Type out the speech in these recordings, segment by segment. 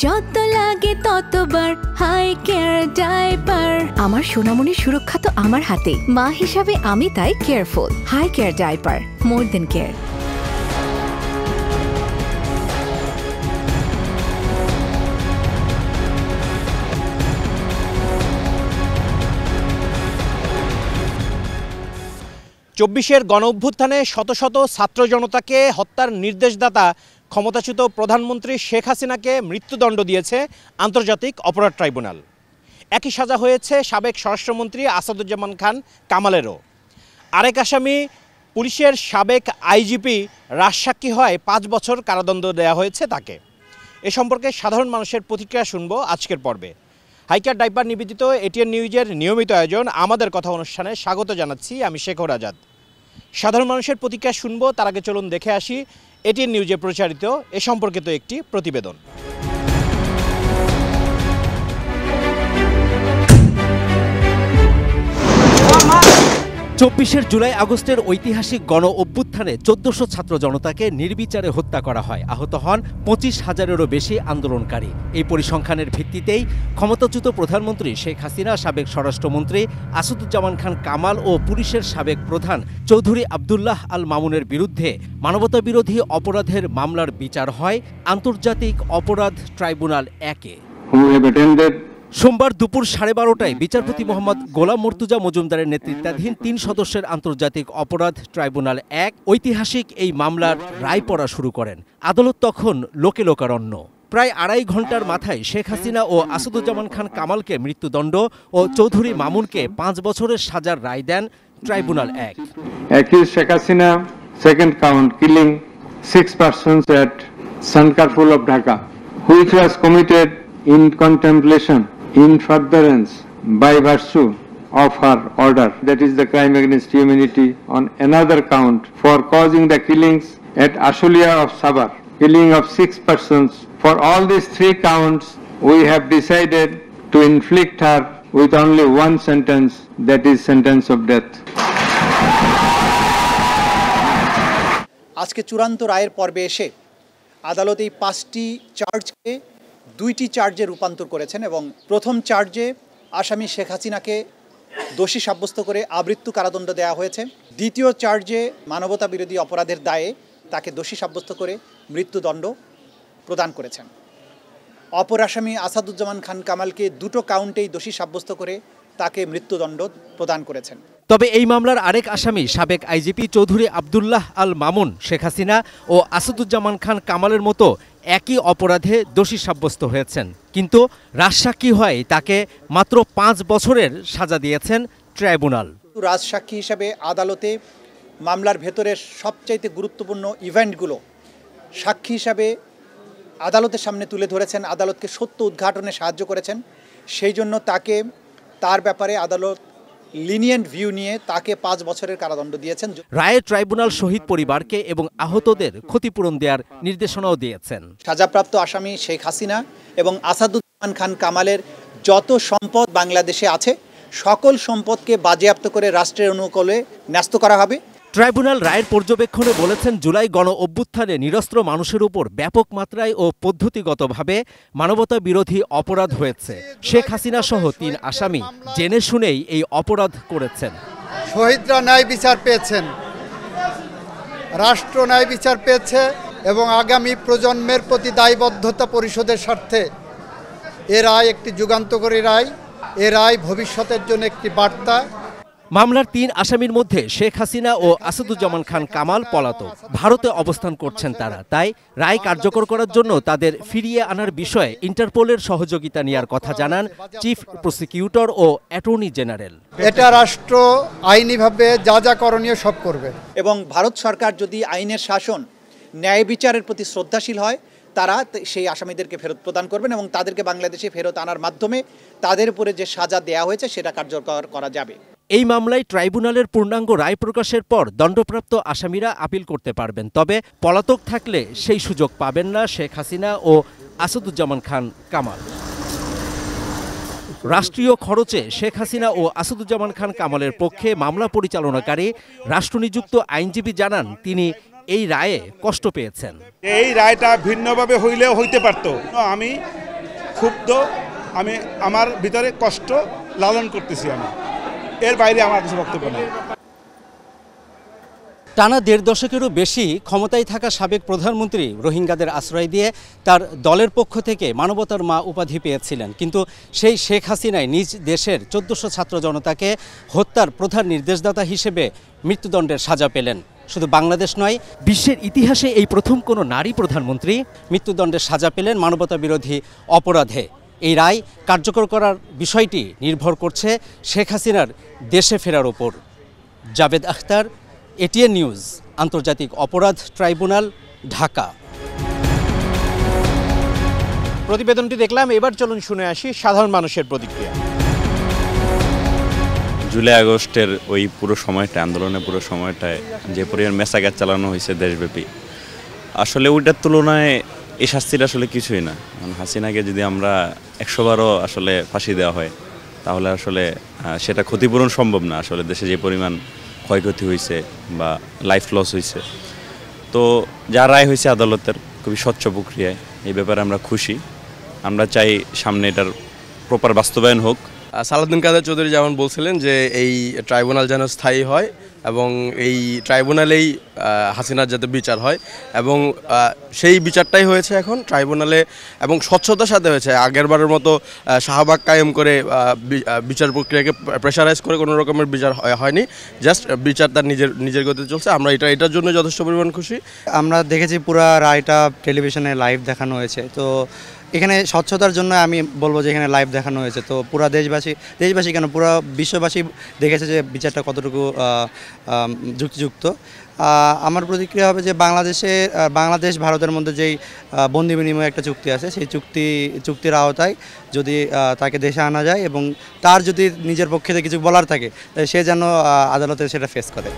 যত লাগে ততবার হাই কেয়ার ডাইপার। আমার সোনামণির সুরক্ষা তো আমার হাতে, মা হিসাবে আমি তাই কেয়ারফুল। হাই কেয়ার ডাইপার, মোর দেন কেয়ার। চব্বিশের গণঅভ্যুত্থানে শত শত ছাত্র জনতাকে হত্যার নির্দেশদাতা ক্ষমতাচ্যুত প্রধানমন্ত্রী শেখ হাসিনাকে মৃত্যুদণ্ড দিয়েছে আন্তর্জাতিক অপরাধ ট্রাইব্যুনাল। একই সাজা হয়েছে সাবেক স্বরাষ্ট্রমন্ত্রী আসাদুজ্জামান খান কামালেরও। আরেক আসামি পুলিশের সাবেক আইজিপি রাজসাক্ষী হয় 5 বছর কারাদণ্ড দেওয়া হয়েছে তাকে। এ সম্পর্কে সাধারণ মানুষের প্রতিক্রিয়া শুনব আজকের পর্বে। হাইকেয়ার ডাইপার নিবেদিত এটিএন নিউজের নিয়মিত আয়োজন আমাদের কথা অনুষ্ঠানে স্বাগত জানাচ্ছি আমি শেখর আজাদ। সাধারণ মানুষের প্রতিক্রিয়া শুনব, তার আগে চলুন দেখে আসি এটিএন নিউজে প্রচারিত এ সম্পর্কিত একটি প্রতিবেদন। 24 জুলাই আগস্টের ঐতিহাসিক গণ অভ্যুত্থানে 1400 ছাত্র জনতাকে নির্বিচারে হত্যা করা হয়। আহত হন 25,000-এরও বেশি আন্দোলনকারী। এই পরিসংখ্যানের ভিত্তিতেই ক্ষমতাচ্যুত প্রধানমন্ত্রী শেখ হাসিনা, সাবেক স্বরাষ্ট্রমন্ত্রী আসাদুজ্জামান খান কামাল ও পুলিশের সাবেক প্রধান চৌধুরী আবদুল্লাহ আল মামুনের বিরুদ্ধে মানবতাবিরোধী অপরাধের মামলার বিচার হয় আন্তর্জাতিক অপরাধ ট্রাইব্যুনাল 1-এ। সোমবার দুপুর 12:30টায় বিচারপতি মোহাম্মদ গোলাম মর্তুজা মজুমদারের নেতৃত্বাধীন 3 সদস্যের আন্তর্জাতিক অপরাধ ট্রাইব্যুনাল 1 ঐতিহাসিক এই মামলার রায় পড়া শুরু করেন। আদালত তখন লোকে লোকারণ্য। প্রায় 2.5 ঘন্টার মাথায় শেখ হাসিনা ও আসাদুজ্জামান খান কামালকে মৃত্যুদণ্ড ও চৌধুরী মামুনকে 5 বছরের সাজার রায় দেন tribunal 1। Sheikh Hasina second count killing 6 persons at Sankarpur of Dhaka, which was committed in contemplation in furtherance by virtue of her order, that is the crime against humanity. On another count for causing the killings at Ashulia of Sabar, killing of 6 persons. For all these 3 counts we have decided to inflict her with only one sentence, that is sentence of death. আজকে চূড়ান্ত রায়ের পর্বে এসে আদালত এই 5টি চার্জকে 2টি চার্জে রূপান্তর করেছেন এবং প্রথম চার্জে আসামি শেখ হাসিনাকে দোষী সাব্যস্ত করে আমৃত্যু কারাদণ্ড দেওয়া হয়েছে। দ্বিতীয় চার্জে মানবতা বিরোধী অপরাধের দায়ে তাকে দোষী সাব্যস্ত করে মৃত্যুদণ্ড প্রদান করেছেন। অপর আসামি আসাদুজ্জামান খান কামালকে 2টো কাউন্টেই দোষী সাব্যস্ত করে তাকে মৃত্যুদণ্ড প্রদান করেছেন। তবে এই মামলার আরেক আসামি সাবেক আইজিপি চৌধুরী আবদুল্লাহ আল মামুন শেখ হাসিনা ও আসাদুজ্জামান খান কামালের মতো একই অপরাধে দোষী সাব্যস্ত হয়েছেন, কিন্তু রাজসাক্ষী হয় তাকে মাত্র 5 বছরের সাজা দিয়েছেন ট্রাইব্যুনাল। রাজসাক্ষী হিসাবে আদালতে মামলার ভেতরের সবচাইতে গুরুত্বপূর্ণ ইভেন্টগুলো সাক্ষী হিসাবে আদালতের সামনে তুলে ধরেছেন, আদালতকে সত্য উদ্ঘাটনে সাহায্য করেছেন। সেই জন্য তাকে তার ব্যাপারে আদালত লিনিয়েন্ট ভিউ নিয়ে তাকে 5 বছরের কারাদণ্ড দিয়েছেন। রায়ে ট্রাইব্যুনাল শহীদ পরিবারকে এবং আহতদের ক্ষতিপূরণ দেওয়ার নির্দেশনাও দিয়েছেন। সাজাপ্রাপ্ত আসামি শেখ হাসিনা এবং আসাদুজ্জামান খান কামালের যত সম্পদ বাংলাদেশে আছে সকল সম্পদকে বাজেয়াপ্ত করে রাষ্ট্রের অনুকূলে ন্যস্ত করা হবে। ট্রাইব্যুনাল রায়ের পর্যবেক্ষণে বলেছেন, জুলাই গণ অভ্যুত্থানে নিরস্ত্র মানুষের উপর ব্যাপক মাত্রায় ও পদ্ধতিগতভাবে মানবতা বিরোধী অপরাধ হয়েছে। শেখ হাসিনা সহ 3 আসামি জেনে শুনেই এই অপরাধ করেছেন। শহীদরা ন্যায় বিচার পেয়েছেন, রাষ্ট্র ন্যায় বিচার পেয়েছে এবং আগামী প্রজন্মের প্রতি দায়বদ্ধতা পরিশোধের স্বার্থে এ রায় একটি যুগান্তকারী রায়। এ রায় ভবিষ্যতের জন্য একটি বার্তা। মামলার 3 আসামির মধ্যে শেখ হাসিনা ও আসাদুজ্জামান খান কামাল পলাতক, ভারতে অবস্থান করছেন তারা। তাই রায় কার্যকর করার জন্য তাদের ফিরিয়ে আনার বিষয়ে ইন্টারপোলের সহযোগিতা নেওয়ার কথা জানান চিফ প্রসিকিউটর ও অ্যাটর্নি জেনারেল। এটা রাষ্ট্র আইনিভাবে যা যা করণীয় সব করবে এবং ভারত সরকার যদি আইনের শাসন, ন্যায় বিচারের প্রতি শ্রদ্ধাশীল হয়, তারা সেই আসামিদেরকে ফেরত প্রদান করবেন এবং তাদেরকে বাংলাদেশে ফেরত আনার মাধ্যমে তাদের উপরে যে সাজা দেওয়া হয়েছে সেটা কার্যকর করা যাবে। এই মামলায় ট্রাইব্যুনালের পূর্ণাঙ্গ রায় প্রকাশের পর দণ্ডপ্রাপ্ত আসামিরা আপিল করতে পারবেন, তবে পলাতক থাকলে সেই সুযোগ পাবেন না শেখ হাসিনা ও আসাদুজ্জামান খান কামাল। রাষ্ট্রীয় খরচে শেখ হাসিনা ও আসাদুজ্জামান খান কামালের পক্ষে মামলা পরিচালনাকারী রাষ্ট্রনিযুক্ত আইনজীবী জানান, তিনি এই রায়ে কষ্ট পেয়েছেন। এই রায়টা ভিন্নভাবে হইলেও হইতে পারত। আমি ক্ষুব্ধ, আমি আমার ভিতরে কষ্ট লালন করতেছি, আমি এর বাইরে আমার কিছু বক্তব্য নেই। টানা ১.৫ দশকেরও বেশি ক্ষমতায় থাকা সাবেক প্রধানমন্ত্রী রোহিঙ্গাদের আশ্রয় দিয়ে তার দলের পক্ষ থেকে মানবতার মা উপাধি পেয়েছিলেন, কিন্তু সেই শেখ হাসিনাই নিজ দেশের ১৪০০ ছাত্র জনতাকে হত্যার প্রধান নির্দেশদাতা হিসেবে মৃত্যুদণ্ডের সাজা পেলেন। শুধু বাংলাদেশ নয়, বিশ্বের ইতিহাসে এই প্রথম কোনো নারী প্রধানমন্ত্রী মৃত্যুদণ্ডের সাজা পেলেন মানবতা বিরোধী অপরাধে। এই রায় কার্যকর করার বিষয়টি নির্ভর করছে শেখ হাসিনার দেশে ফেরার ওপর। জাভেদ আখতার, এটিএন নিউজ, আন্তর্জাতিক অপরাধ ট্রাইব্যুনাল, ঢাকা। প্রতিবেদনটি দেখলাম, এবার চলুন শুনে আসি সাধারণ মানুষের প্রতিক্রিয়া। জুলাই আগস্টের ওই পুরো সময়টা, আন্দোলনের পুরো সময়টায় যে পরিমাণ মেসাগার চালানো হয়েছে দেশব্যাপী, আসলে ওইটার তুলনায় এই শাস্তিটা আসলে কিছুই না। হাসিনাকে যদি আমরা ১০০ বারও আসলে ফাঁসি দেওয়া হয় তাহলে আসলে সেটা ক্ষতিপূরণ সম্ভব না। আসলে দেশে যে পরিমাণ ক্ষয়ক্ষতি হয়েছে বা লাইফ লস হয়েছে, তো যা রায় হয়েছে আদালতের খুবই স্বচ্ছ প্রক্রিয়ায়, এই ব্যাপারে আমরা খুশি। আমরা চাই সামনে এটার প্রপার বাস্তবায়ন হোক। সালাউদ্দিন কাদের চৌধুরী যেমন বলছিলেন যে এই ট্রাইব্যুনাল যেন স্থায়ী হয় এবং এই ট্রাইব্যুনালেই হাসিনার যাতে বিচার হয়, এবং সেই বিচারটাই হয়েছে এখন ট্রাইব্যুনালে, এবং স্বচ্ছতার সাথে হয়েছে। আগেরবারের মতো শাহবাগ কায়েম করে বিচার প্রক্রিয়াকে প্রেশারাইজ করে কোনো রকমের বিচার হয়নি, জাস্ট বিচার তার নিজের গতিতে চলছে। আমরা এটার জন্য যথেষ্ট পরিমাণ খুশি। আমরা দেখেছি পুরো রায়টা টেলিভিশনে লাইভ দেখানো হয়েছে, তো এখানে স্বচ্ছতার জন্য আমি বলবো যে এখানে লাইভ দেখানো হয়েছে, তো পুরো দেশবাসী কেন পুরো বিশ্ববাসী দেখেছে যে বিচারটা কতটুকু যুক্তিযুক্ত। আমার প্রতিক্রিয়া হবে যে বাংলাদেশ ভারতের মধ্যে যেই বন্দি বিনিময় একটা চুক্তি আছে, সেই চুক্তির আওতায় যদি তাকে দেশে আনা যায় এবং তার যদি নিজের পক্ষে কিছু বলার থাকে, সে যেন আদালতে সেটা ফেস করে।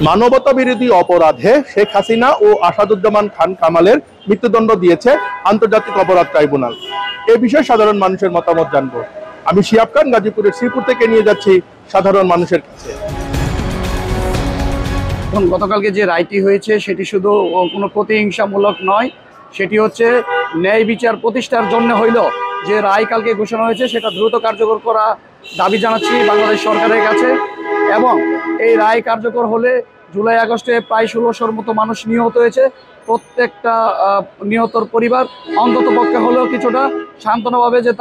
মানবতা বিরোধী অপরাধে শেখ হাসিনা ও আসাদুজ্জামান খান কামালের মৃত্যুদণ্ড দিয়েছে আন্তর্জাতিক অপরাধ ট্রাইব্যুনাল। এ বিষয়ে সাধারণ মানুষের মতামত জানবো। আমি শিহাব খান, গাজীপুরের শ্রীপুর থেকে নিয়ে যাচ্ছি সাধারণ মানুষের কাছে। গতকালকে যে রায়টি হয়েছে সেটি শুধু কোনো প্রতিহিংসামূলক নয়, সেটি হচ্ছে ন্যায় বিচার প্রতিষ্ঠার জন্য হইল যে রায় কালকে ঘোষণা হয়েছে সেটা দ্রুত কার্যকর করা দাবি জানাচ্ছি বাংলাদেশ সরকারের কাছে। এবং এই রায় কার্যকর হলে জুলাই আগস্টে প্রায় ১৬০০র মতো মানুষ নিহত হয়েছে। প্রত্যেকটা নিহতর পরিবার অন্তত পক্ষে হলেও কিছুটা সান্ত্বনা পাবে যে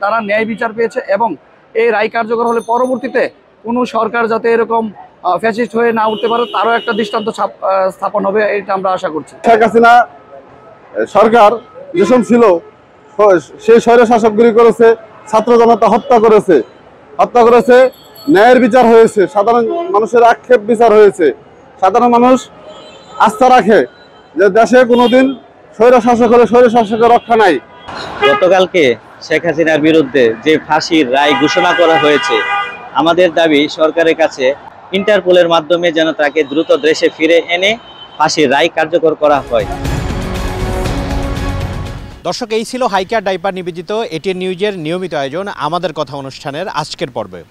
তারা ন্যায় বিচার পেয়েছে, এবং এই রায় কার্যকর হলে পরবর্তীতে কোনো সরকার যাতে এরকম ফ্যাসিস্ট হয়ে না উঠতে পারে তারও একটা দৃষ্টান্ত স্থাপন হবে, এটা আমরা আশা করছি। শেখ হাসিনা সরকার যেসব ছিল সেই স্বৈর শাসকগুলি করেছে, ছাত্র জনতা হত্যা করেছে, ন্যায়ের বিচার হয়েছে, সাধারণ মানুষের আক্ষেপ বিচার হয়েছে। সাধারণ মানুষ আস্থা রাখে যে দেশে কোনোদিন স্বৈর শাসক হলে স্বৈর শাসকের রক্ষা নাই। গতকালকে শেখ হাসিনার বিরুদ্ধে যে ফাঁসির রায় ঘোষণা করা হয়েছে, আমাদের দাবি সরকারের কাছে ইন্টারপোলের মাধ্যমে যেন তাকে দ্রুত দেশে ফিরে এনে ফাঁসির রায় কার্যকর করা হয়। দর্শক, এই ছিল হাইকেয়ার ডাইপার নিবেদিত এটিএন নিউজের নিয়মিত আয়োজন আমাদের কথা অনুষ্ঠানের আজকের পর্বে।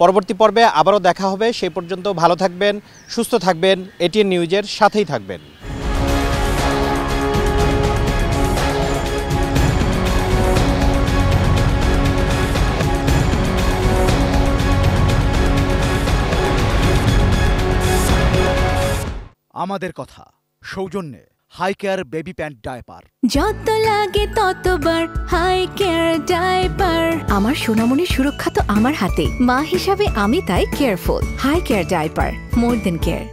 পরবর্তী পর্বে আবারও দেখা হবে। সেই পর্যন্ত ভালো থাকবেন, সুস্থ থাকবেন, এটিএন নিউজের সাথেই থাকবেন। আমাদের কথা সৌজন্যে হাইকেয়ার বেবি প্যান্ট ডায়পার। যত লাগে ততবার হাইকেয়ার ডায়পার। আমার সোনামণির সুরক্ষা তো আমার হাতে, মা হিসাবে আমি তাই কেয়ারফুল। হাইকেয়ার ডায়পার, মোর দেন কেয়ার।